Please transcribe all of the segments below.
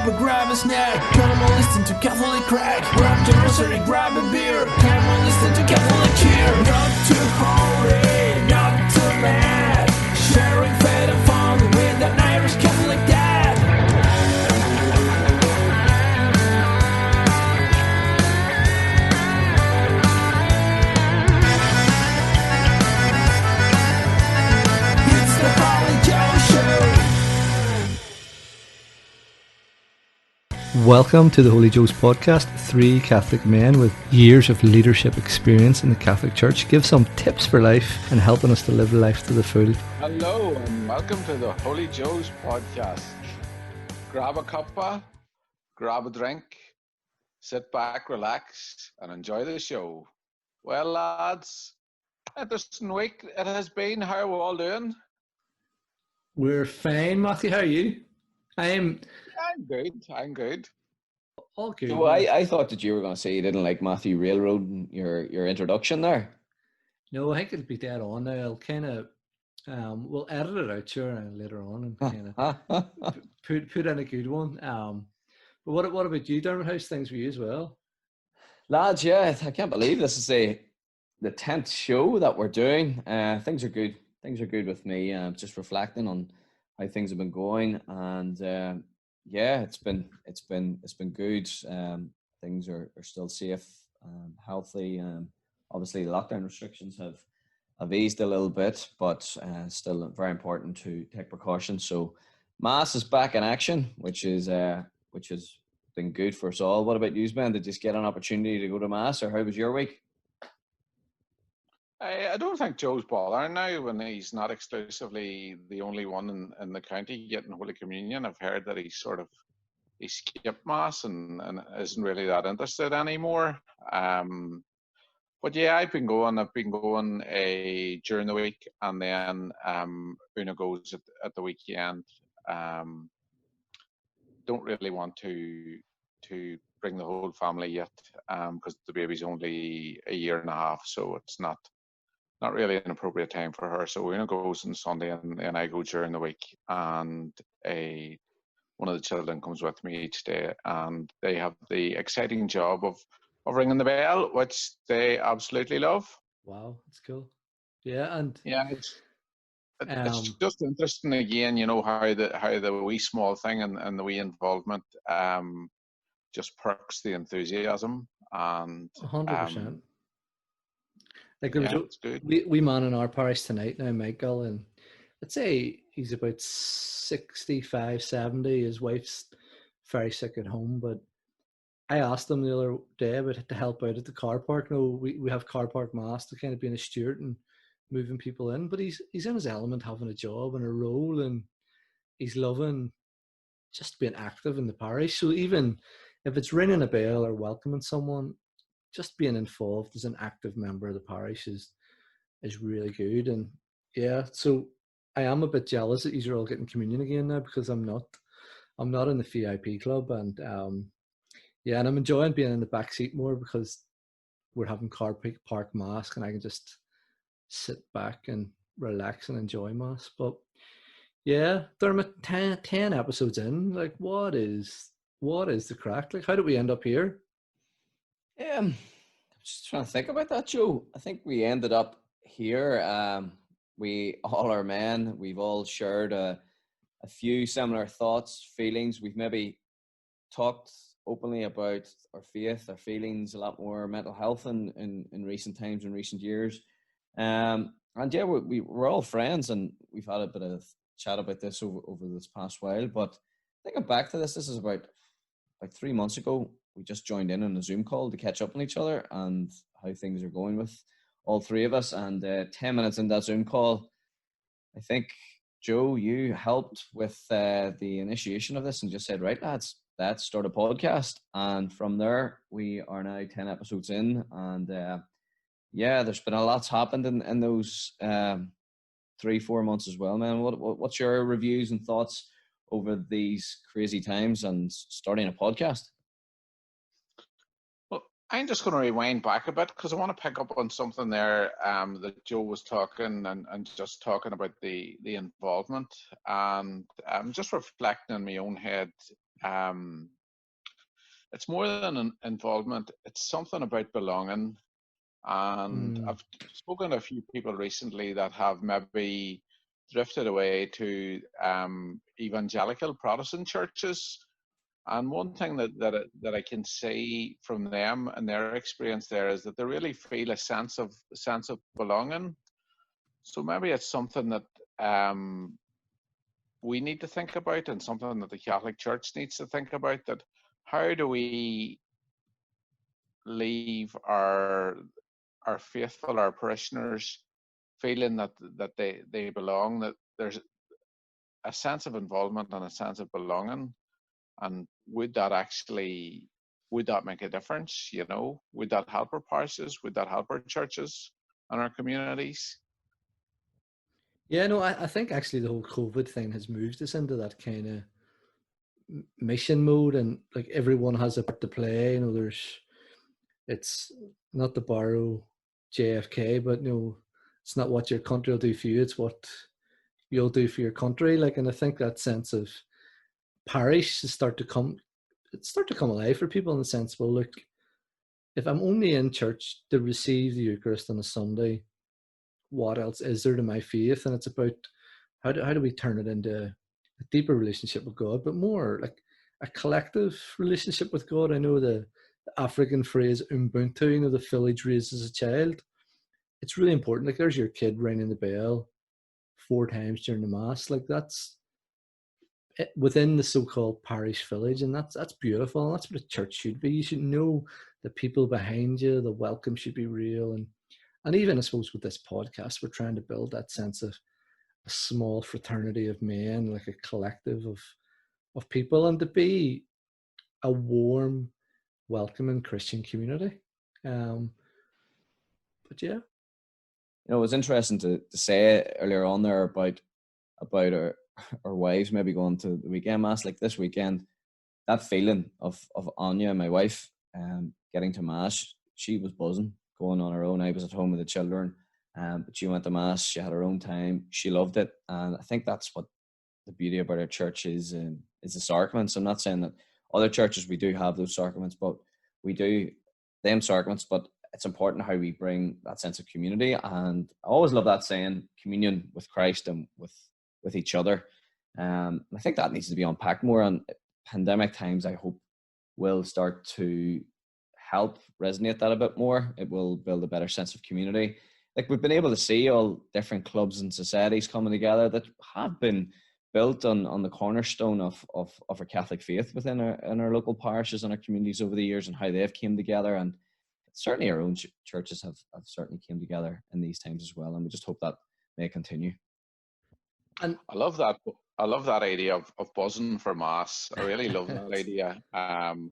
up and grab a snack. Come on, listen to Catholic crack. Grab the rosary, grab a beer. Come on, listen to Catholic cheer. Not too holy, not too mad. Sharing faith and fun with an Irish Catholic dad. It's the Holly Joe Show. Welcome to the Holy Joe's podcast. Three Catholic men with years of leadership experience in the Catholic Church give some tips for life and helping us to live life to the full. Hello and welcome to the Holy Joe's podcast. Grab a cuppa, grab a drink, sit back, relax and enjoy the show. Well lads, interesting week it has been. How are we all doing? We're fine, Matthew. How are you? I'm good. All good. So I thought that you were going to say you didn't like Matthew railroading your introduction there. No, I think it'll be dead on now. I'll kind of, we'll edit it out sure later on and kind of put in a good one. But what about you, Dermot? How's things with you as well? Lads, yeah, I can't believe this is the 10th show that we're doing. Things are good. Things are good with me. Just reflecting on how things have been going, and yeah, it's been good. Things are still safe, healthy. Obviously, the lockdown restrictions have eased a little bit, but still very important to take precautions. So, Mass is back in action, which has been good for us all. What about you, man? Did you just get an opportunity to go to Mass, or how was your week? I don't think Joe's bothering now when he's not exclusively the only one in the county getting Holy Communion. I've heard that he skipped Mass and isn't really that interested anymore. But yeah, I've been going during the week, and then Una goes at the weekend. Don't really want to bring the whole family yet, because the baby's only a year and a half, so it's not really an appropriate time for her. So Una goes on Sunday and I go during the week, and one of the children comes with me each day, and they have the exciting job of ringing the bell, which they absolutely love. Wow, that's cool. Yeah, and yeah, it's just interesting again, you know, how the wee small thing and the wee involvement just perks the enthusiasm, and 100%. Like there was good. we man in our parish tonight now, Michael, and I'd say he's about 65, 70. His wife's very sick at home, but I asked him the other day about to help out at the car park. No, we have car park Mass to kind of being a steward and moving people in, but he's in his element, having a job and a role, and he's loving just being active in the parish. So even if it's ringing a bell or welcoming someone, just being involved as an active member of the parish is really good. And yeah, so I am a bit jealous that you're all getting communion again now, because I'm not in the VIP club, and yeah, and I'm enjoying being in the back seat more because we're having car park Mass and I can just sit back and relax and enjoy Mass. But yeah, Dermot, 10 episodes in, like what is the crack? Like how did we end up here? I'm just trying to think about that, Joe. I think we ended up here. We all are men. We've all shared a few similar thoughts, feelings. We've maybe talked openly about our faith, our feelings, a lot more mental health in recent times, in recent years. And yeah, we're all friends, and we've had a bit of chat about this over this past while. But thinking back to this is about like 3 months ago. We just joined in on a Zoom call to catch up on each other and how things are going with all three of us. And 10 minutes in that Zoom call, I think, Joe, you helped with the initiation of this and just said, right, lads, let's start a podcast. And from there, we are now 10 episodes in. And yeah, there's been a lot's happened in those 3-4 months as well, man. What's your reviews and thoughts over these crazy times and starting a podcast? I'm just going to rewind back a bit because I want to pick up on something there that Joe was talking and just talking about the involvement, and I'm just reflecting in my own head. Um, it's more than an involvement; it's something about belonging. And Mm, I've spoken to a few people recently that have maybe drifted away to evangelical Protestant churches. And one thing that I can see from them and their experience there is that they really feel a sense of belonging. So maybe it's something that we need to think about, and something that the Catholic Church needs to think about. That how do we leave our faithful, our parishioners, feeling that they belong, that there's a sense of involvement and a sense of belonging, and would that make a difference? You know, would that help our parishes? Would that help our churches and our communities? yeah, no, I think actually the whole COVID thing has moved us into that kind of mission mode, and like everyone has a part to play. You know, it's not to borrow JFK, but it's not what your country will do for you; it's what you'll do for your country. Like, and I think that sense of parish start to come alive for people in the sense, well, look, if I'm only in church to receive the Eucharist on a Sunday, what else is there to my faith? And it's about how do we turn it into a deeper relationship with God, but more like a collective relationship with God. I know the African phrase Ubuntu, the village raises a child. It's really important. Like, there's your kid ringing the bell 4 times during the mass. Like, that's within the so-called parish village, and that's beautiful. And that's what a church should be. You should know the people behind you. The welcome should be real, and even I suppose with this podcast, we're trying to build that sense of a small fraternity of men, like a collective of people, and to be a warm, welcoming Christian community. But yeah. You know, it was interesting to say earlier on there about our wives maybe going to the weekend mass. Like this weekend, that feeling of Anya, my wife, getting to mass, she was buzzing, going on her own. I was at home with the children, but she went to mass. She had her own time. She loved it, and I think that's what the beauty about our church is the sacraments. I'm not saying that other churches we do have those sacraments, but we do them sacraments. But it's important how we bring that sense of community, and I always love that saying, communion with Christ and with each other. I think that needs to be unpacked more. And pandemic times, I hope, will start to help resonate that a bit more. It will build a better sense of community. Like, we've been able to see all different clubs and societies coming together that have been built on the cornerstone of our Catholic faith within our local parishes and our communities over the years, and how they've came together. And certainly our own churches have certainly came together in these times as well. And we just hope that may continue. And I love that. I love that idea of buzzing for mass. I really love that idea. And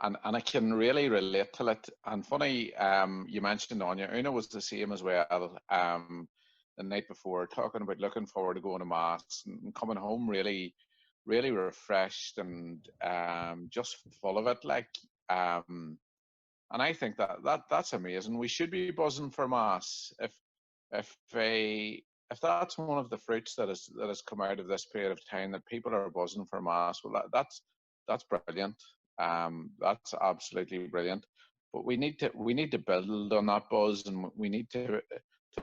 I can really relate to it. And funny, you mentioned Anya. Una was the same as well. The night before, talking about looking forward to going to mass and coming home really, really refreshed and just full of it. Like, and I think that's amazing. We should be buzzing for mass. If if that's one of the fruits that has come out of this period of time, that people are buzzing for mass, well, that's brilliant. That's absolutely brilliant. But we need to build on that buzz, and we need to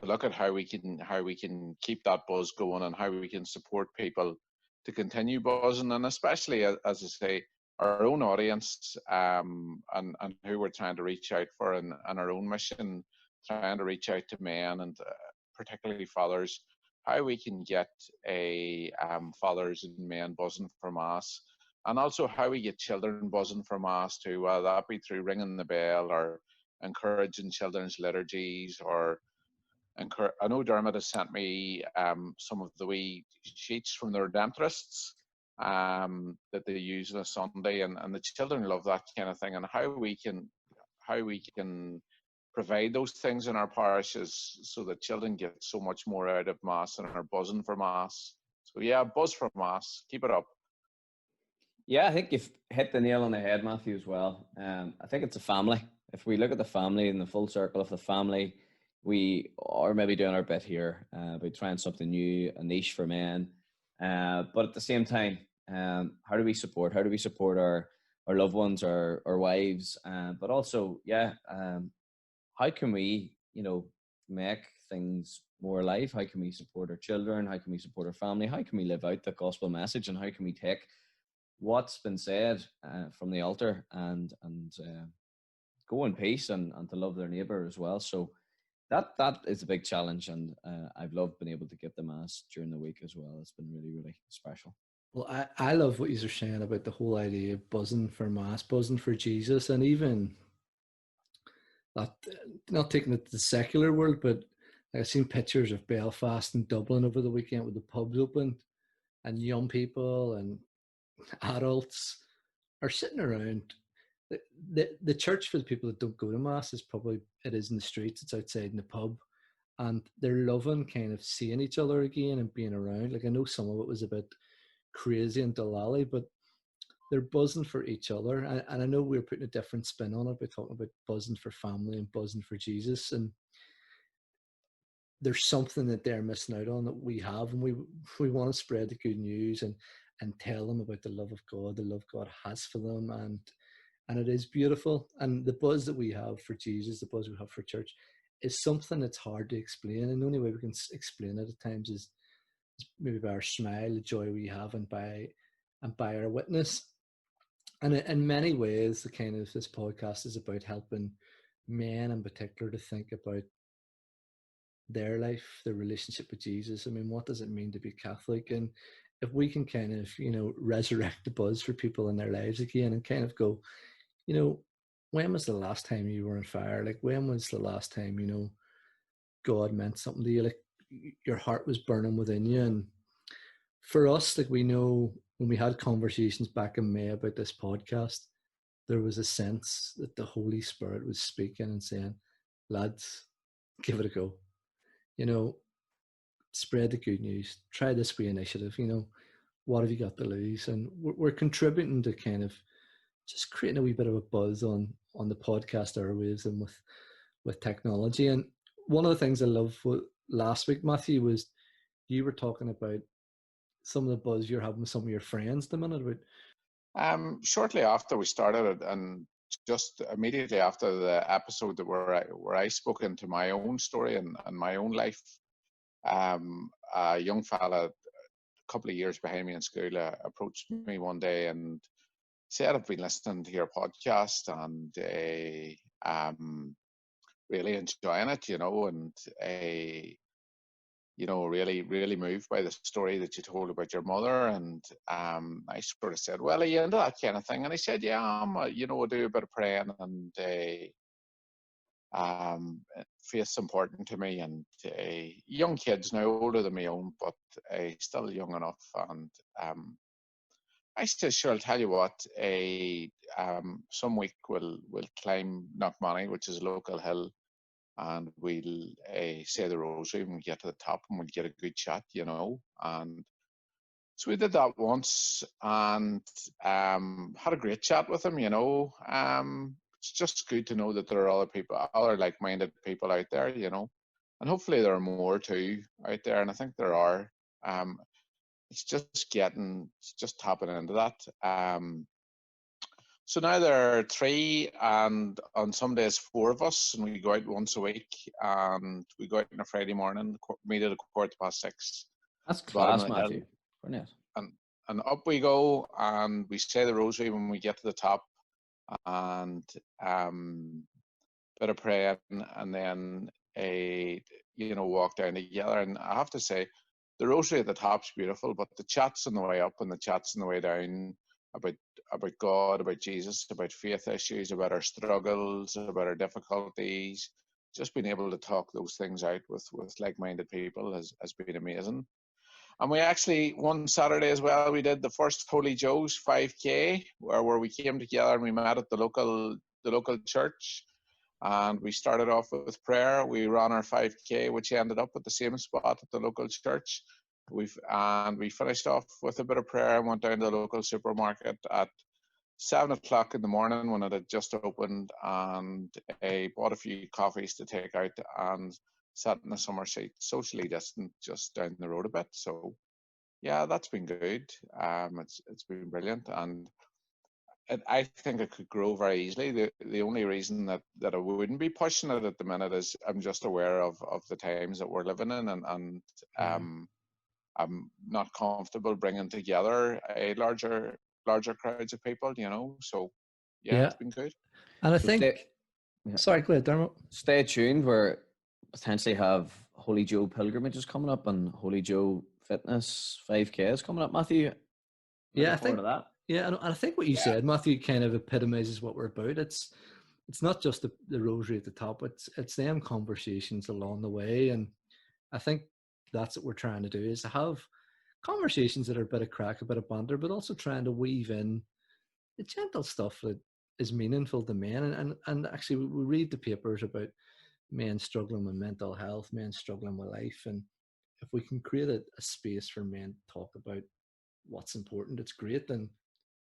look at how we can keep that buzz going, and how we can support people to continue buzzing, and especially, as I say, our own audience, and who we're trying to reach out for, and our own mission, trying to reach out to men, and particularly fathers, how we can get a fathers and men buzzing for mass, and also how we get children buzzing for mass too, whether that be through ringing the bell, or encouraging children's liturgies, or I know Dermot has sent me some of the wee sheets from the Redemptorists that they use on a Sunday, and the children love that kind of thing, and how we can provide those things in our parishes so that children get so much more out of mass and are buzzing for mass. So yeah, buzz for mass. Keep it up. Yeah, I think you've hit the nail on the head, Matthew, as well. I think it's a family. If we look at the family and the full circle of the family, we are maybe doing our bit here by trying something new, a niche for men. But at the same time, how do we support? How do we support our loved ones, our wives? But also, yeah, how can we, make things more alive? How can we support our children? How can we support our family? How can we live out the gospel message? And how can we take what's been said from the altar and go in peace and to love their neighbor as well? So that is a big challenge, and I've loved being able to get the mass during the week as well. It's been really, really special. Well, I love what you're saying about the whole idea of buzzing for mass, buzzing for Jesus, and even not taking it to the secular world, but I've seen pictures of Belfast and Dublin over the weekend with the pubs open, and young people and adults are sitting around. The church for the people that don't go to mass it is in the streets, it's outside in the pub, and they're loving kind of seeing each other again and being around. Like, I know some of it was a bit crazy and dollally, but they're buzzing for each other. And I know we're putting a different spin on it by talking about buzzing for family and buzzing for Jesus. And there's something that they're missing out on that we have, and we want to spread the good news and tell them about the love of God, the love God has for them, and it is beautiful. And the buzz that we have for Jesus, the buzz we have for church, is something that's hard to explain, and the only way we can explain it at times is maybe by our smile, the joy we have, and by our witness. And in many ways, the kind of this podcast is about helping men in particular to think about their life, their relationship with Jesus. I mean, what does it mean to be Catholic? And if we can kind of, resurrect the buzz for people in their lives again and kind of go, when was the last time you were on fire? Like, when was the last time, God meant something to you? Like, your heart was burning within you. And for us, like, we know when we had conversations back in May about this podcast, there was a sense that the Holy Spirit was speaking and saying, lads, give it a go. Spread the good news. Try this wee initiative. What have you got to lose? And we're contributing to kind of just creating a wee bit of a buzz on the podcast airwaves and with technology. And one of the things I loved last week, Matthew, was you were talking about some of the buzz you're having with some of your friends at the minute about. Shortly after we started it, and just immediately after the episode where I spoke into my own story and my own life, a young fella a couple of years behind me in school approached me one day and said, I've been listening to your podcast and really enjoying it, and really, really moved by the story that you told about your mother. And I sort of said, well, are you into that kind of thing? And he said, yeah, I do a bit of praying, and faith's important to me. And young kids now, older than my own, but still young enough. And I said, sure, I'll tell you what, some week we'll climb Knockmoney, which is a local hill, and we'll say the rosary when we get to the top, and we'll get a good chat, And so we did that once, and had a great chat with him, It's just good to know that there are other like-minded people out there, and hopefully there are more too out there, and I think there are. It's just tapping into that. So now there are 3, and on some days 4 of us, and we go out once a week, and we go out on a Friday morning, meet at 6:15. That's class, Matthew. Brilliant. And up we go, and we say the rosary when we get to the top, and bit of praying, and then walk down together. And I have to say, the rosary at the top's beautiful, but the chats on the way up and the chats on the way down about God, about Jesus, about faith issues, about our struggles, about our difficulties, just being able to talk those things out with like-minded people has been amazing. And we actually, one Saturday as well, we did the first Holy Joe's 5K, where we came together and we met at the local church. And we started off with prayer. We ran our 5K, which ended up at the same spot at the local church. We finished off with a bit of prayer and went down to the local supermarket at 7 o'clock in the morning when it had just opened, and bought a few coffees to take out and sat in the summer seat, socially distant, just down the road a bit. So yeah, that's been good. It's been brilliant, and I think it could grow very easily. The only reason that I wouldn't be pushing it at the minute is I'm just aware of the times that we're living in, and I'm not comfortable bringing together a larger crowds of people, So yeah, it's been good. And I So think, sorry, go ahead, Dermot. Stay tuned. We're potentially have Holy Joe pilgrimages coming up and Holy Joe Fitness 5K is coming up, Matthew. Yeah, I think that. Yeah, and I think what you said, Matthew, kind of epitomizes what we're about. It's not just the rosary at the top. It's them conversations along the way, and I think that's what we're trying to do, is to have conversations that are a bit of crack, a bit of banter, but also trying to weave in the gentle stuff that is meaningful to men. And actually, we read the papers about men struggling with mental health, men struggling with life, and if we can create a space for men to talk about what's important, it's great. And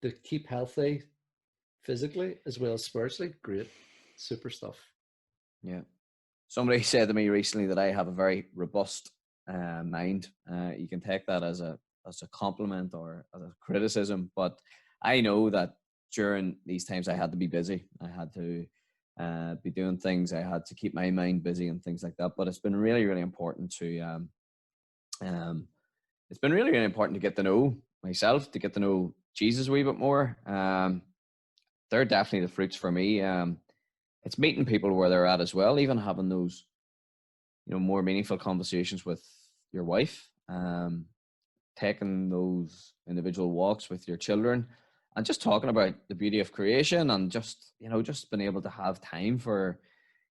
to keep healthy physically as well as spiritually, great, super stuff. Yeah. Somebody said to me recently that I have a very robust mind. You can take that as a compliment or as a criticism, but I know that during these times I had to be busy. I had to be doing things. I had to keep my mind busy and things like that. But it's been really, really important to it's been really, really important to get to know myself, to get to know Jesus a wee bit more. They're definitely the fruits for me. It's meeting people where they're at as well, even having those, more meaningful conversations with your wife, taking those individual walks with your children, and just talking about the beauty of creation, and just being able to have time for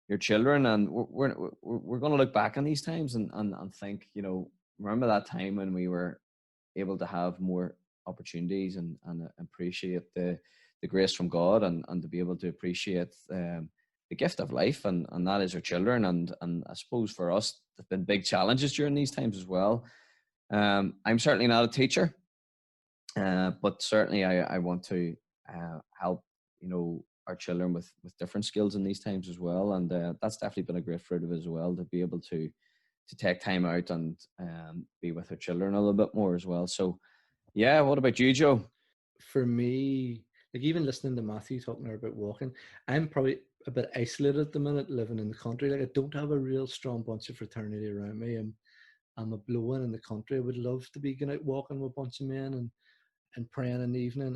your children. And we're going to look back on these times and think, remember that time when we were able to have more opportunities and appreciate the grace from God, and to be able to appreciate the gift of life, and that is our children. And I suppose for us, there've been big challenges during these times as well. I'm certainly not a teacher, but certainly I want to help our children with different skills in these times as well. And that's definitely been a great fruit of it as well, to be able to take time out and be with our children a little bit more as well. So yeah, what about you, Joe? For me, like, even listening to Matthew talking about walking, I'm probably a bit isolated at the minute, living in the country. Like, I don't have a real strong bunch of fraternity around me. I'm a blow-in in the country. I would love to be going out walking with a bunch of men and praying in the evening.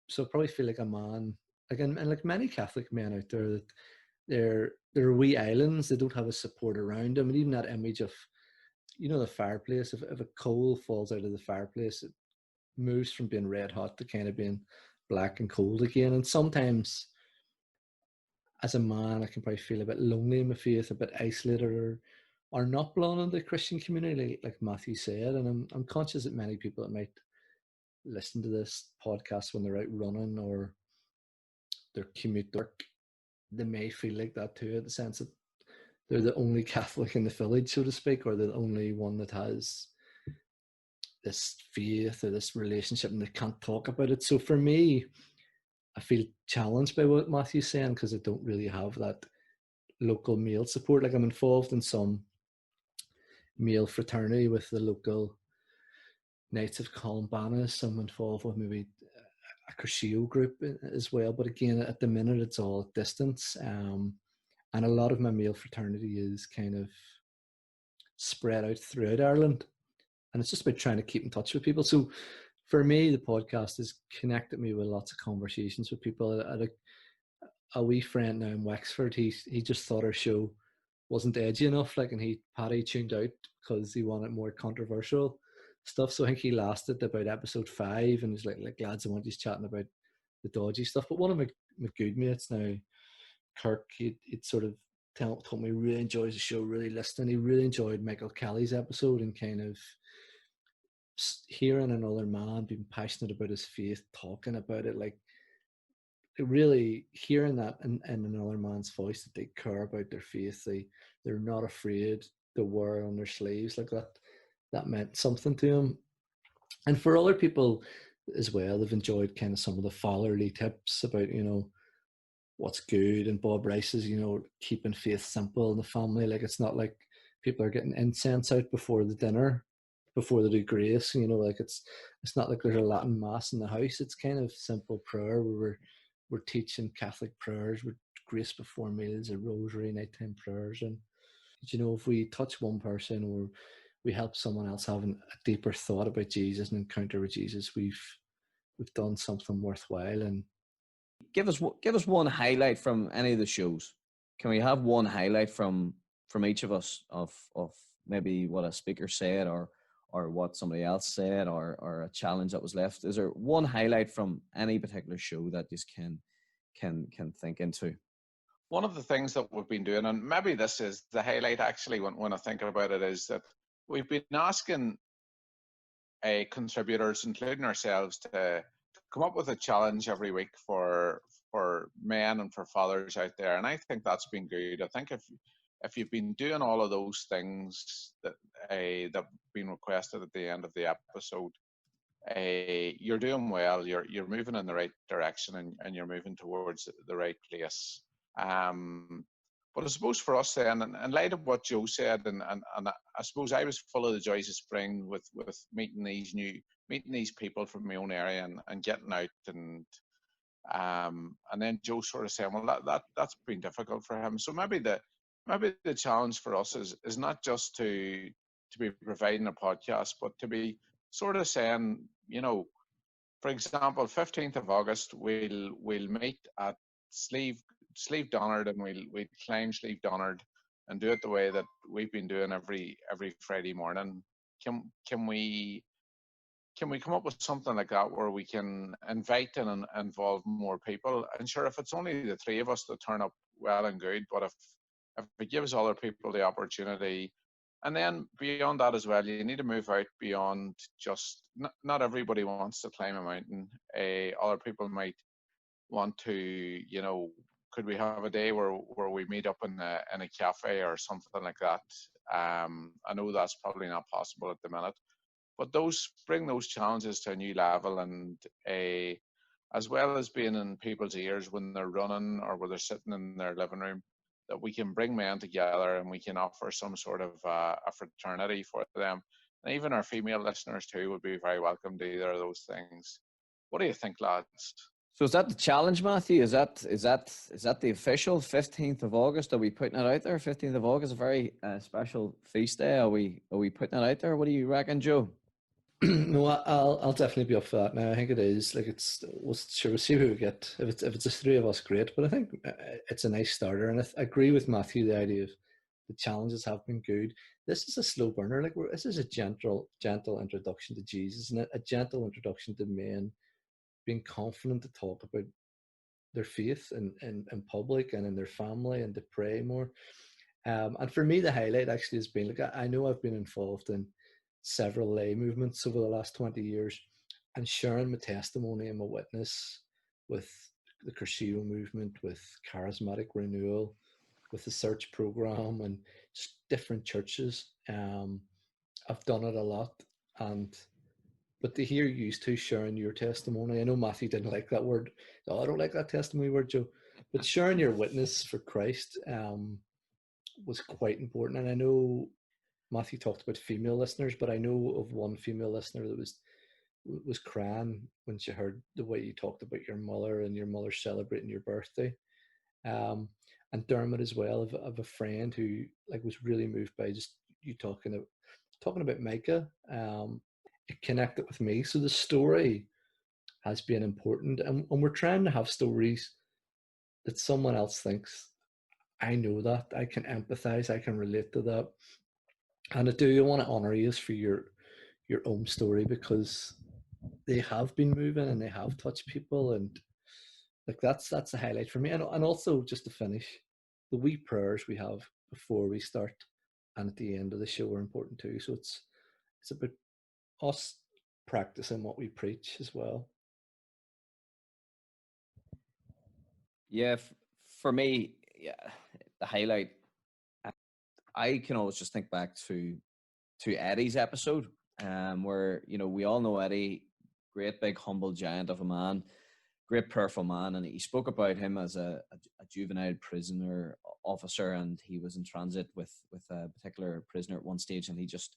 So I probably feel like a man, and like many Catholic men out there, that they're wee islands. They don't have a support around them. And even that image of, the fireplace, if a coal falls out of the fireplace, it moves from being red hot to kind of being black and cold again. And sometimes as a man, I can probably feel a bit lonely in my faith, a bit isolated, or not belonging to the Christian community, like Matthew said. And I'm conscious that many people that might listen to this podcast when they're out running or their commute to work, they may feel like that too, in the sense that they're the only Catholic in the village, so to speak, or they're the only one that has this faith or this relationship and they can't talk about it. So for me, I feel challenged by what Matthew's saying, because I don't really have that local male support. Like, I'm involved in some male fraternity with the local Knights of Columbanus. I'm involved with maybe a Curcio group as well. But again, at the minute, it's all at distance. And a lot of my male fraternity is kind of spread out throughout Ireland. And it's just about trying to keep in touch with people. So for me, the podcast has connected me with lots of conversations with people. I had a wee friend now in Wexford. He just thought our show wasn't edgy enough, and Paddy tuned out because he wanted more controversial stuff. So I think he lasted about episode 5 and was like lads, I want you chatting about the dodgy stuff. But one of my good mates now, Kirk, he'd sort of told me he really enjoys the show, really listening. He really enjoyed Michael Kelly's episode, and kind of hearing another man being passionate about his faith, talking about it, like really hearing that in another man's voice, that they care about their faith, they're not afraid to wear on their sleeves like that. that meant something to him. And for other people as well, they've enjoyed kind of some of the fatherly tips about, what's good. And Bob Rice's, keeping faith simple in the family. Like, it's not like people are getting incense out before the dinner, before they do grace. Like it's not like there's a Latin mass in the house. It's kind of simple prayer where we're teaching Catholic prayers, with grace before meals, a rosary, nighttime prayers. And if we touch one person, or we help someone else having a deeper thought about Jesus and encounter with Jesus, we've done something worthwhile. And Give us one highlight from any of the shows. Can we have one highlight from each of us of maybe what a speaker said, or what somebody else said, or a challenge that was left? Is there one highlight from any particular show that you can think into? One of the things that we've been doing, and maybe this is the highlight actually when I think about it, is that we've been asking contributors, including ourselves, to come up with a challenge every week for men and for fathers out there, and I think that's been good. I think if you've been doing all of those things that have been requested at the end of the episode, you're doing well. You're moving in the right direction, and you're moving towards the right place. But I suppose for us then, in light of what Joe said, and I suppose I was full of the joys of spring with meeting these people from my own area, and getting out, and then Joe sort of saying, well, that's been difficult for him. So maybe the challenge for us is not just to be providing a podcast, but to be sort of saying, for example, 15th of August, we'll meet at Slieve Donard, and we'll climb Slieve Donard and do it the way that we've been doing every Friday morning. Can we come up with something like that where we can invite and involve more people? And sure, if it's only the three of us that turn up, well and good. But if it gives other people the opportunity, and then beyond that as well, you need to move out beyond just, not everybody wants to climb a mountain. Other people might want to, could we have a day where we meet up in a cafe or something like that? I know that's probably not possible at the minute, but bring those challenges to a new level, and as well as being in people's ears when they're running or when they're sitting in their living room, that we can bring men together and we can offer some sort of a fraternity for them. And even our female listeners too would be very welcome to either of those things. What do you think, lads? So is that the challenge, Matthew? Is that the official 15th of August? Are we putting it out there? 15th of August, a very special feast day. Are we putting it out there? What do you reckon, Joe? No, I'll definitely be up for that now. I think it is like we'll see who we get. If it's the three of us, great. But I think it's a nice starter, and I agree with Matthew. The idea of the challenges have been good. This is a slow burner. Like this is a gentle introduction to Jesus, and a gentle introduction to men being confident to talk about their faith in public and in their family, and to pray more. And for me, the highlight actually has been, like, I know I've been involved in several lay movements over the last 20 years, and sharing my testimony and my witness with the Cursillo movement, with Charismatic Renewal, with the Search program, and just different churches. I've done it a lot, but to hear you two sharing your testimony, I know Matthew didn't like that word. Oh, I don't like that testimony word, Joe. But sharing your witness for Christ was quite important. And I know Matthew talked about female listeners, but I know of one female listener that was crying when she heard the way you talked about your mother and your mother celebrating your birthday. And Dermot as well, of a friend who was really moved by just you talking about Micah. It connected with me. So the story has been important, and we're trying to have stories that someone else thinks, I know that, I can empathize, I can relate to that. And I do want to honor you for your own story, because they have been moving and they have touched people, and that's a highlight for me. And also, just to finish, the wee prayers we have before we start and at the end of the show are important too. So it's about us practicing what we preach as well. Yeah, for me, the highlight, I can always just think back to to Eddie's episode, where, you know, we all know Eddie, great big humble giant of a man, great prayerful man, and he spoke about him as a juvenile prisoner officer, and he was in transit with a particular prisoner at one stage, and he just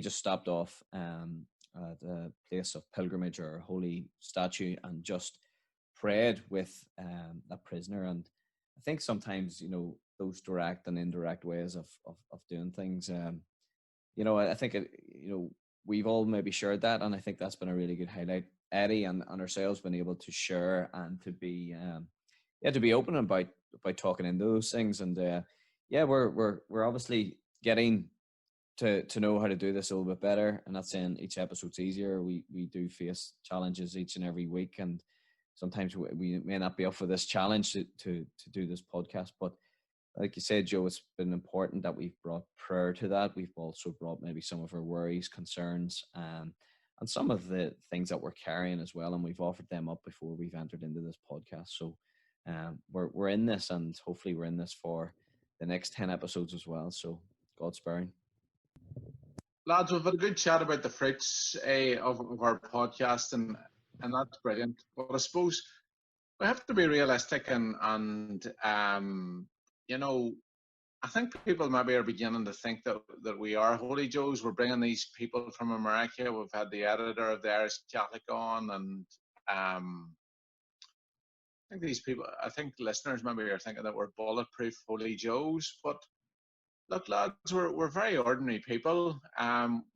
stopped off at a place of pilgrimage or a holy statue and just prayed with that prisoner. And I think sometimes, you know, those direct and indirect ways of doing things, you know, I think you know, we've all maybe shared that, and I think that's been a really good highlight. Eddie and ourselves been able to share and to be to be open about talking in those things. And we're obviously getting to know how to do this a little bit better. And not saying each episode's easier. We do face challenges each and every week, and sometimes we may not be up for this challenge to do this podcast. But like you said, Joe, it's been important that we've brought prayer to that. We've also brought maybe some of our worries, concerns, and some of the things that we're carrying as well. And we've offered them up before we've entered into this podcast. So we're in this, and hopefully we're in this for the next 10 episodes as well. So God sparing. Lads, we've had a good chat about the fruits of our podcast, and that's brilliant. But I suppose we have to be realistic, and you know, I think people maybe are beginning to think that we are Holy Joes. We're bringing these people from America. We've had the editor of the Irish Catholic on, and I think listeners maybe are thinking that we're bulletproof Holy Joes. But look, lads, we're very ordinary people.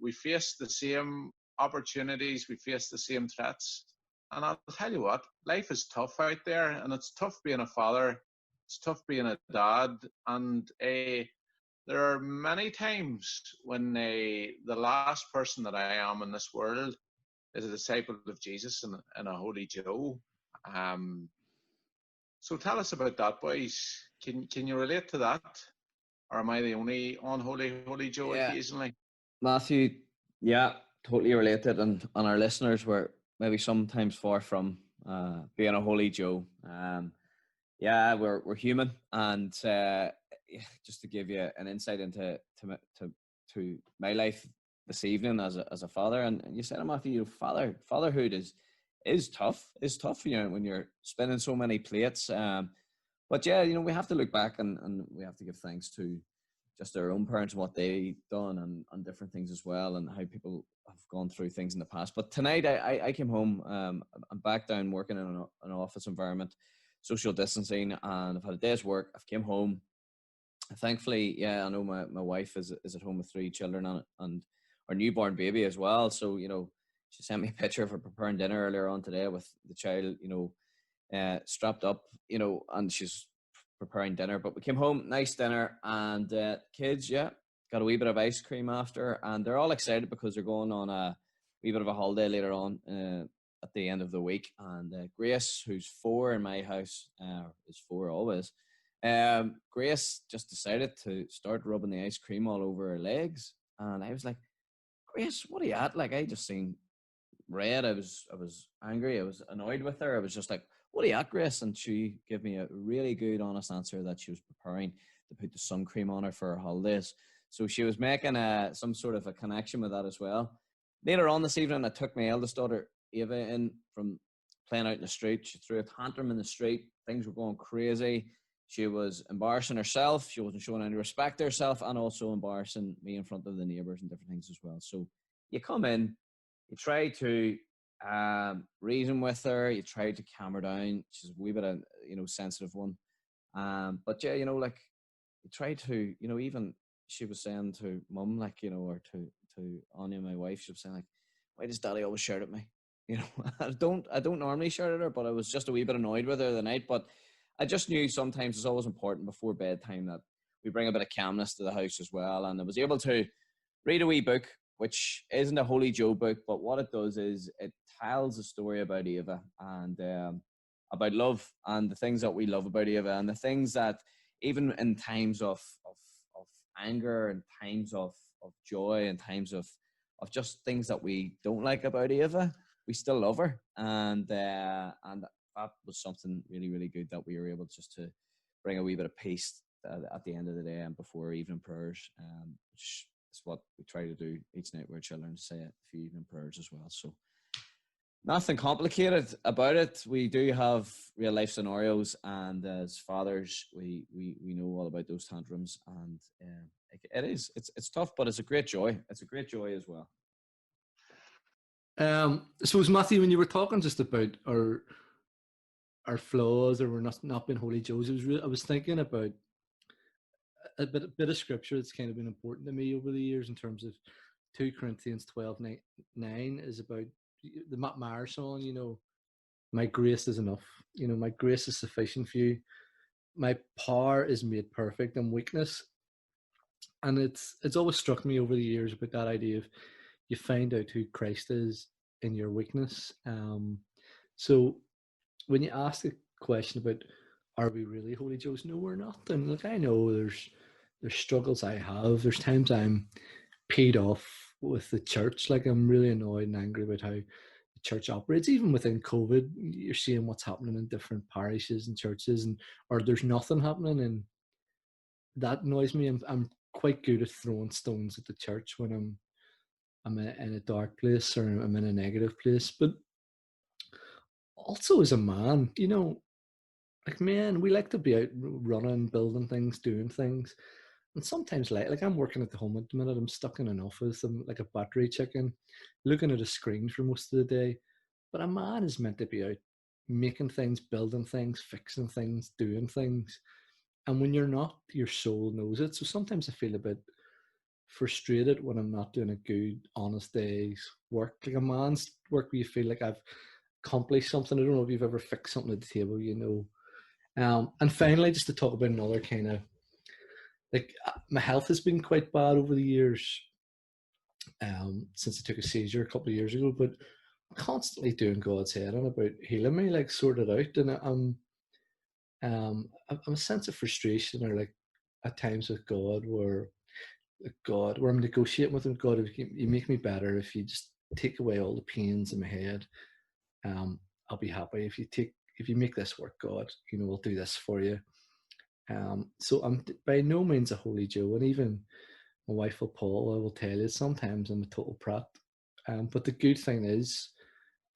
We face the same opportunities. We face the same threats. And I'll tell you what, life is tough out there, and it's tough being a father. It's tough being a dad. And there are many times when the last person that I am in this world is a disciple of Jesus and a Holy Joe. So tell us about that, boys. Can you relate to that? Or am I the only unholy Holy Joe occasionally? Matthew, yeah, totally related. And our listeners were maybe sometimes far from being a Holy Joe. We're human. And just to give you an insight into my life this evening as a father, and you said, Matthew, fatherhood is tough. It's tough, you know, when you're spinning so many plates. But yeah, you know, we have to look back and we have to give thanks to just our own parents and what they've done and different things as well, and how people have gone through things in the past. But tonight I came home, I'm back down working in an office environment, social distancing, and I've had a day's work. I've came home. Thankfully, I know my wife is at home with 3 children and our newborn baby as well. So, you know, she sent me a picture of her preparing dinner earlier on today with the child, you know, strapped up, you know, and she's preparing dinner. But we came home, nice dinner, and kids, got a wee bit of ice cream after, and they're all excited because they're going on a wee bit of a holiday later on at the end of the week. And Grace, who's 4 in my house, is 4 always. Grace just decided to start rubbing the ice cream all over her legs, and I was like, Grace, what are you at? Like, I just seen red. I was angry. I was annoyed with her. I was just like, what are you at, Grace? And she gave me a really good, honest answer that she was preparing to put the sun cream on her for her holidays. So she was making some sort of a connection with that as well. Later on this evening, I took my eldest daughter, Ava, in from playing out in the street. She threw a tantrum in the street. Things were going crazy. She was embarrassing herself. She wasn't showing any respect to herself, and also embarrassing me in front of the neighbours and different things as well. So you come in, you try to reason with her, you try to calm her down. She's a wee bit of, you know, sensitive one. But yeah, you know, like, you try to, you know, even she was saying to mum, like, you know, or to Anya, my wife, she was saying, like, why does daddy always shout at me? You know, I don't normally shout at her, but I was just a wee bit annoyed with her the night. But I just knew sometimes it's always important before bedtime that we bring a bit of calmness to the house as well. And I was able to read a wee book, which isn't a Holy Joe book, but what it does is it tells a story about Ava and about love and the things that we love about Ava, and the things that even in times of anger and times of joy and times of just things that we don't like about Ava, we still love her. And that was something really, really good that we were able just to bring a wee bit of peace at the end of the day and before evening prayers, which it's what we try to do each night with our children, say a few evening prayers as well. So nothing complicated about it. We do have real life scenarios, and as fathers, we know all about those tantrums, and it's tough, but it's a great joy. It's a great joy as well. I suppose, Matthew, when you were talking just about our flaws, or we're not being holy Joes, I was thinking about a bit of scripture that's kind of been important to me over the years, in terms of 2 Corinthians 12:9 is about the Matt Maher song, you know, my grace is enough. You know, my grace is sufficient for you. My power is made perfect in weakness. And it's always struck me over the years about that idea of you find out who Christ is in your weakness. So when you ask the question about, are we really holy Joes? No, we're not. And look, I know there's struggles I have. There's times I'm paid off with the church. Like, I'm really annoyed and angry about how the church operates. Even within COVID, you're seeing what's happening in different parishes and churches, or there's nothing happening, and that annoys me. I'm quite good at throwing stones at the church when I'm in a dark place, or I'm in a negative place. But also as a man, you know, like, man, we like to be out running, building things, doing things. And sometimes, like I'm working at the home at the minute, I'm stuck in an office, I'm like a battery chicken, looking at a screen for most of the day. But a man is meant to be out making things, building things, fixing things, doing things. And when you're not, your soul knows it. So sometimes I feel a bit frustrated when I'm not doing a good, honest day's work. Like a man's work where you feel like I've accomplished something. I don't know if you've ever fixed something at the table, you know. And finally, just to talk about another kind of, like, my health has been quite bad over the years, since I took a seizure a couple of years ago, but I'm constantly doing God's head on about healing me, like, sort it out. And I'm a sense of frustration, or like at times with God, where I'm negotiating with him. God, if you make me better, if you just take away all the pains in my head, I'll be happy. If you make this work, God, you know, I'll do this for you. So I'm by no means a holy Joe, and even my wife Paula will tell you sometimes I'm a total prat. But the good thing is,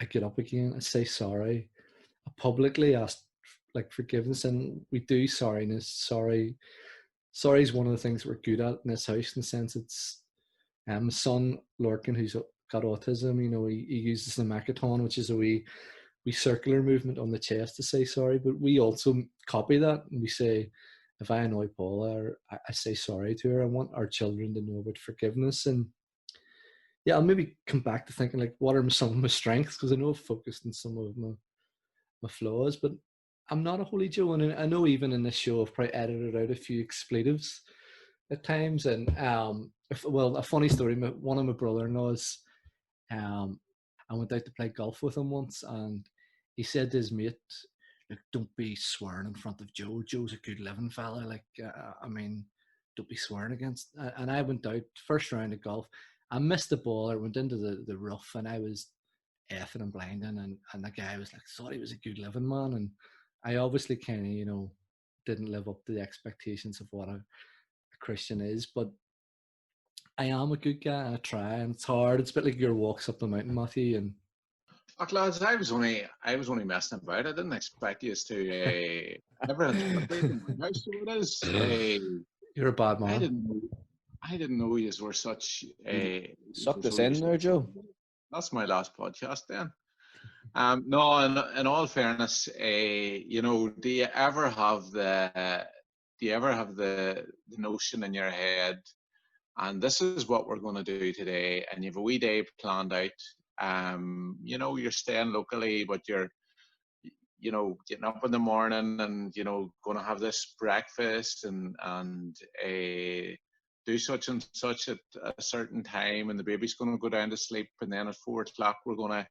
I get up again, I say sorry, I publicly ask like forgiveness, and we do sorriness. Sorry is one of the things we're good at in this house, in the sense it's my son Lorcan, who's got autism, you know, he uses the Macathon, which is a wee circular movement on the chest to say sorry, but we also copy that, and we say, if I annoy Paula, or I say sorry to her. I want our children to know about forgiveness. And yeah, I'll maybe come back to thinking, like, what are some of my strengths, because I know I've focused on some of my flaws, but I'm not a holy Joe. And I know even in this show I've probably edited out a few expletives at times. And well, a funny story, one of my brother-in-laws, I went out to play golf with him once, and he said to his mate, like, don't be swearing in front of Joe. Joe's a good living fella. Like, I mean, don't be swearing against. And I went out, first round of golf. I missed the ball. I went into the rough, and I was effing and blinding. And the guy was like, thought he was a good living man. And I obviously kind of, you know, didn't live up to the expectations of what a Christian is. But I am a good guy, and I try, and it's hard. It's a bit like your walks up the mountain, Matthew. And Look, lads, I was only messing about. I didn't expect you to ever interpret in my house. So it is. you're a bad man. I didn't know you were such a. Suck this in there, Joe. That's my last podcast, then. No, in all fairness, you know, do you ever have the notion in your head, and this is what we're going to do today, and you have a wee day planned out. You know, you're staying locally, but you're, you know, getting up in the morning, and, you know, going to have this breakfast and do such and such at a certain time, and the baby's going to go down to sleep, and then at 4 o'clock we're going to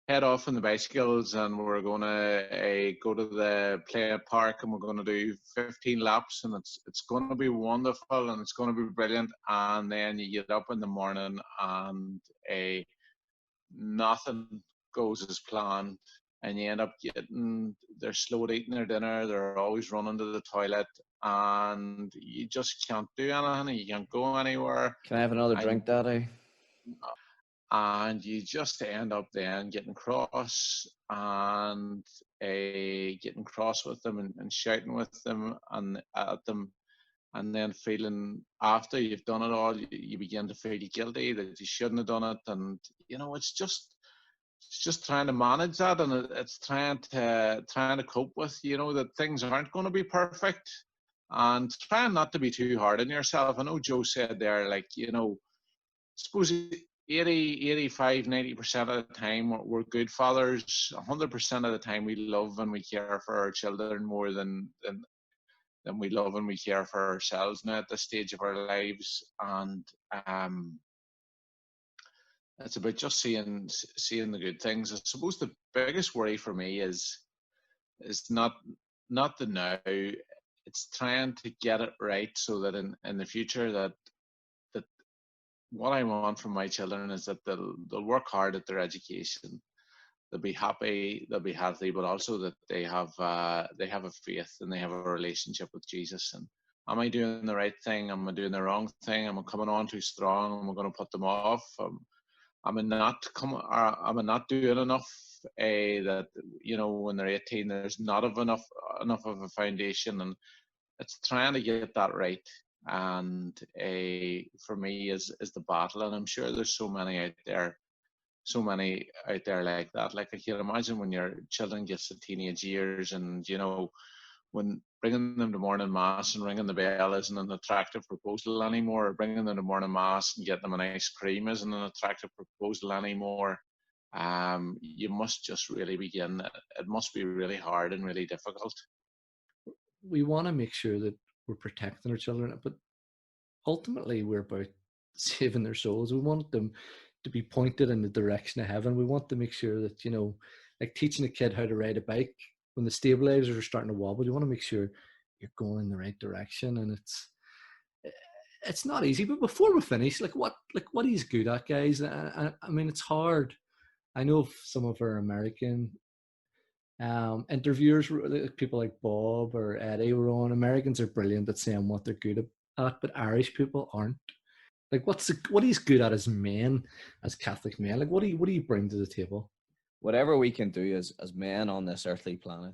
head off on the bicycles, and we're going to go to the play park, and we're going to do 15 laps, and it's going to be wonderful, and it's going to be brilliant. And then you get up in the morning, and nothing goes as planned. and you end up getting, they're slow at eating their dinner, they're always running to the toilet, and you just can't do anything, you can't go anywhere, Can I have another and drink, Daddy? you just end up then getting cross, and getting cross with them, and shouting with them and at them, and then feeling, after you've done it all, you begin to feel guilty that you shouldn't have done it. And it's just trying to manage that, and it's trying to cope with, that things aren't going to be perfect, and trying not to be too hard on yourself. I know Joe said there, like, suppose 80, 85, 90% of the time we're good fathers. 100% of the time we love and we care for our children more than we love and we care for ourselves now at this stage of our lives. And it's about just seeing the good things. I suppose the biggest worry for me is not the now. It's trying to get it right so that in the future that what I want from my children is that they'll work hard at their education. They'll be happy, they'll be healthy, but also that they have a faith and they have a relationship with Jesus. And am I doing the right thing? Am I doing the wrong thing? Am I coming on too strong? Am I going to put them off? Am I not doing enough? That when they're 18, there's not enough of a foundation, and it's trying to get that right. And for me is the battle, and I'm sure there's so many out there like that. Like, I can imagine when your children get to teenage years, and when bringing them to morning mass and ringing the bell isn't an attractive proposal anymore, or bringing them to morning mass and getting them an ice cream isn't an attractive proposal anymore. You must just really begin. It must be really hard and really difficult. We want to make sure that we're protecting our children, but ultimately we're about saving their souls. We want them to be pointed in the direction of heaven. We want to make sure that, like teaching a kid how to ride a bike, when the stabilizers are starting to wobble, you want to make sure you're going in the right direction. And it's not easy. But before we finish, what he's good at, guys. I mean, it's hard. I know some of our American interviewers, people like Bob or Eddie, were on. Americans are brilliant at saying what they're good at, but Irish people aren't. Like, what he's good at as men, as Catholic men. Like, what do you bring to the table? Whatever we can do as men on this earthly planet,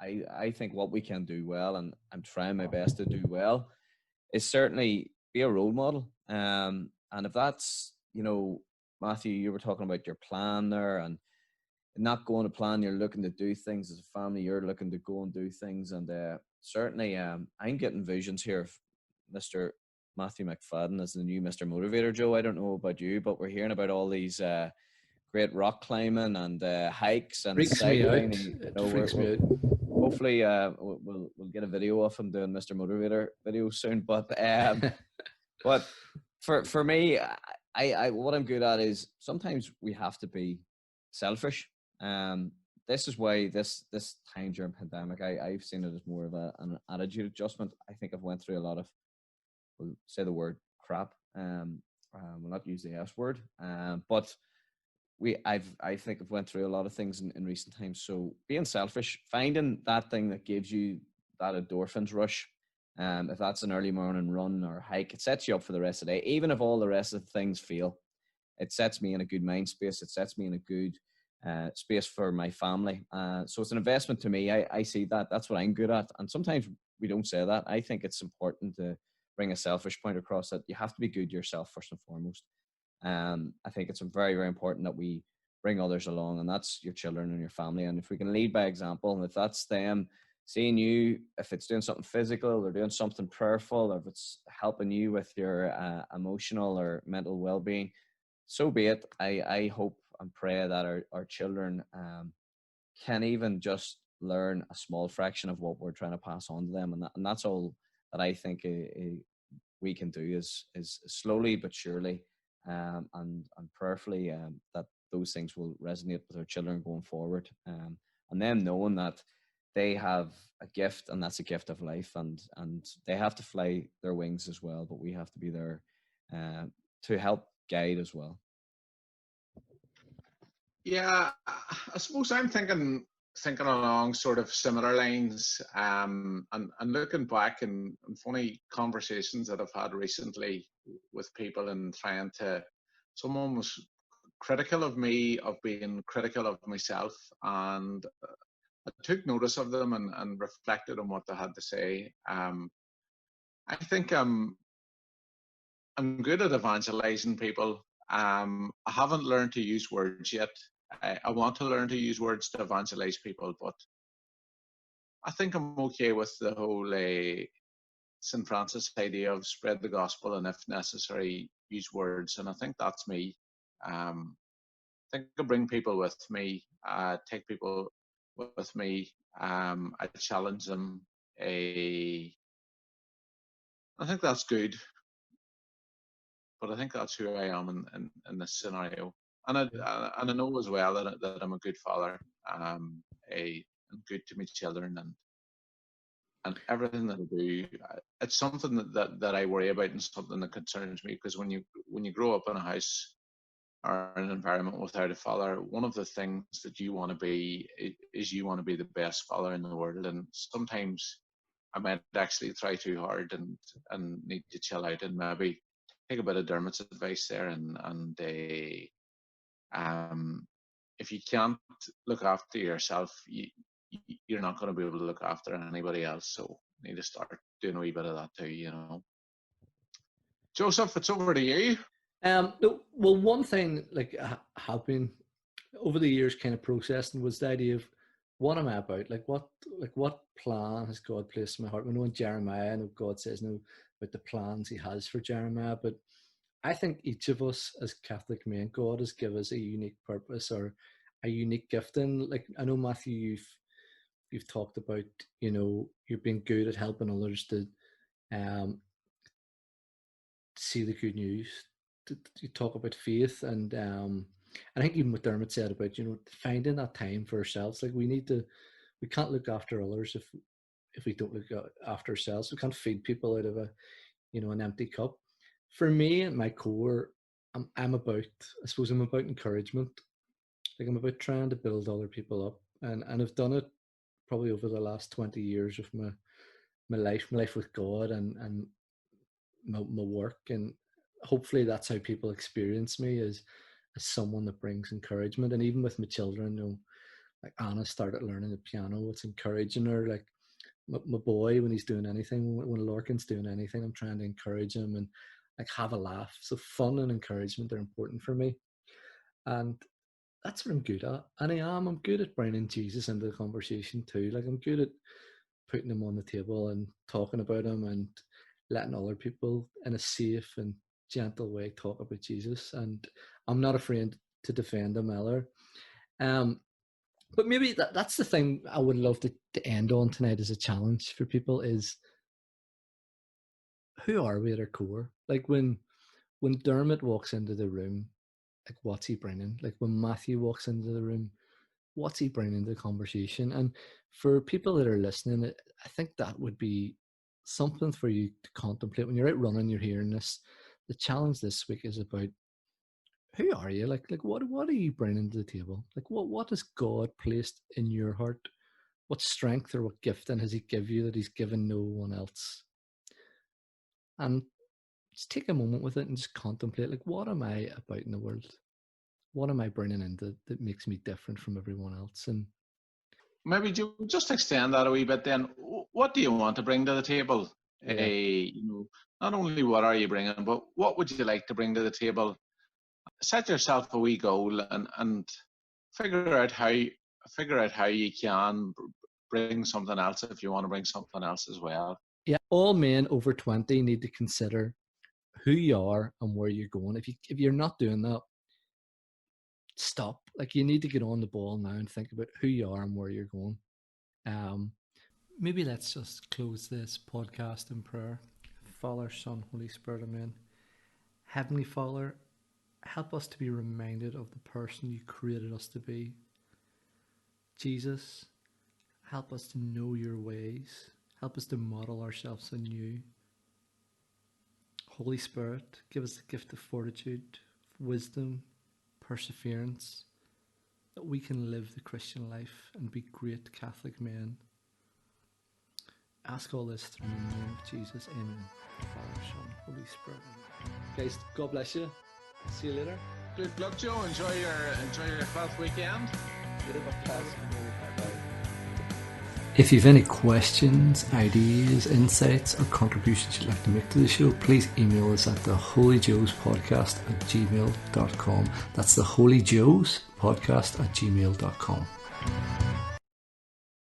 I think what we can do well, and I'm trying my best to do well, is certainly be a role model. And if that's, Matthew, you were talking about your plan there, and not going to plan, you're looking to do things as a family, you're looking to go and do things. And certainly I'm getting visions here of Mr. Matthew McFadden as the new Mr. Motivator. Joe, I don't know about you, but we're hearing about all these great rock climbing and hikes and cycling. Freaks me out. Hopefully we'll get a video of him doing Mr. Motivator video soon. But but for me, I what I'm good at is sometimes we have to be selfish. This is why this time during pandemic, I've seen it as more of an attitude adjustment. I think I've went through a lot of, we'll say the word crap. We'll not use the S word, but I think I've went through a lot of things in recent times. So being selfish, finding that thing that gives you that endorphins rush. If that's an early morning run or hike, it sets you up for the rest of the day. Even if all the rest of the things fail, it sets me in a good mind space. It sets me in a good space for my family. So it's an investment to me. I see that. That's what I'm good at. And sometimes we don't say that. I think it's important to bring a selfish point across, that you have to be good yourself first and foremost. I think it's very, very important that we bring others along, and that's your children and your family. And if we can lead by example, and if that's them seeing you, if it's doing something physical or doing something prayerful, or if it's helping you with your emotional or mental well-being, so be it. I hope and pray that our children can even just learn a small fraction of what we're trying to pass on to them. And that's all that I think we can do is slowly but surely and prayerfully that those things will resonate with our children going forward, and them knowing that they have a gift, and that's a gift of life, and they have to fly their wings as well, but we have to be there to help guide as well. Yeah, I suppose I'm thinking along sort of similar lines, and looking back and funny conversations that I've had recently with people and trying to. Someone was critical of me, of being critical of myself, and I took notice of them and reflected on what they had to say. I think I'm good at evangelizing people. I haven't learned to use words yet. I want to learn to use words to evangelize people, but I think I'm okay with the whole St. Francis idea of spread the gospel and, if necessary, use words. And I think that's me. I think I bring people with me, take people with me. I challenge them. I think that's good, but I think that's who I am in this scenario. And I know as well that I'm a good father, and good to my children, and everything that I do, it's something that I worry about and something that concerns me, because when you grow up in a house or an environment without a father, one of the things that you want to be is you want to be the best father in the world, and sometimes I might actually try too hard and need to chill out and maybe take a bit of Dermot's advice there, and um, if you can't look after yourself, you're not going to be able to look after anybody else. So you need to start doing a wee bit of that too, you know. Joseph, it's over to you. No, well, one thing like I have been over the years kind of processing was the idea of what am I about? What plan has God placed in my heart? We know in Jeremiah, I know God says no about the plans He has for Jeremiah, but I think each of us as Catholic men, God has given us a unique purpose or a unique gifting. Like I know Matthew, you've talked about, you know, you've been good at helping others to um, see the good news. To talk about faith, and I think even what Dermot said about, you know, finding that time for ourselves. Like we can't look after others if we don't look after ourselves. We can't feed people out of an empty cup. For me, at my core, I'm about, I suppose I'm about encouragement. Like I'm about trying to build other people up, and I've done it probably over the last 20 years of my life with God, and my work, and hopefully that's how people experience me as someone that brings encouragement. And even with my children, you know, like Anna started learning the piano, it's encouraging her. Like my boy, when he's doing anything, when Lorcan's doing anything, I'm trying to encourage him and like have a laugh. So fun and encouragement are important for me, and that's what I'm good at. And I'm good at bringing Jesus into the conversation too. Like I'm good at putting him on the table and talking about him and letting other people in a safe and gentle way talk about Jesus. And I'm not afraid to defend him either. But maybe that's the thing I would love to end on tonight as a challenge for people is, who are we at our core? Like when Dermot walks into the room, like what's he bringing? Like when Matthew walks into the room, what's he bringing to the conversation? And for people that are listening, I think that would be something for you to contemplate when you're out running. You're hearing this. The challenge this week is about, who are you? Like what are you bringing to the table? Like what has God placed in your heart? What strength or what gifting has He give you that He's given no one else? And just take a moment with it and just contemplate, like, what am I about in the world? What am I bringing in that makes me different from everyone else? And Maybe just extend that a wee bit then. What do you want to bring to the table? yeah, You know, not only what are you bringing, but what would you like to bring to the table? Set yourself a wee goal and figure out how you can bring something else if you want to bring something else as well. yeah. All men over 20 need to consider who you are and where you're going. If you're not doing that, stop. Like you need to get on the ball now and think about who you are and where you're going. Um, Maybe let's just close this podcast in prayer. Father, Son, Holy Spirit, Amen. Heavenly Father, help us to be reminded of the person you created us to be. Jesus, help us to know your ways. Help us to model ourselves in you. Holy Spirit, give us the gift of fortitude, wisdom, perseverance. that we can live the Christian life and be great Catholic men. Ask all this through the name of Jesus. Amen. Father, Son, Holy Spirit. Guys, God bless you. See you later. Good luck, Joe. Enjoy your 12th weekend. If you've any questions, ideas, insights, or contributions you'd like to make to the show, please email us at theholyjoespodcast@gmail.com. That's theholyjoespodcast@gmail.com.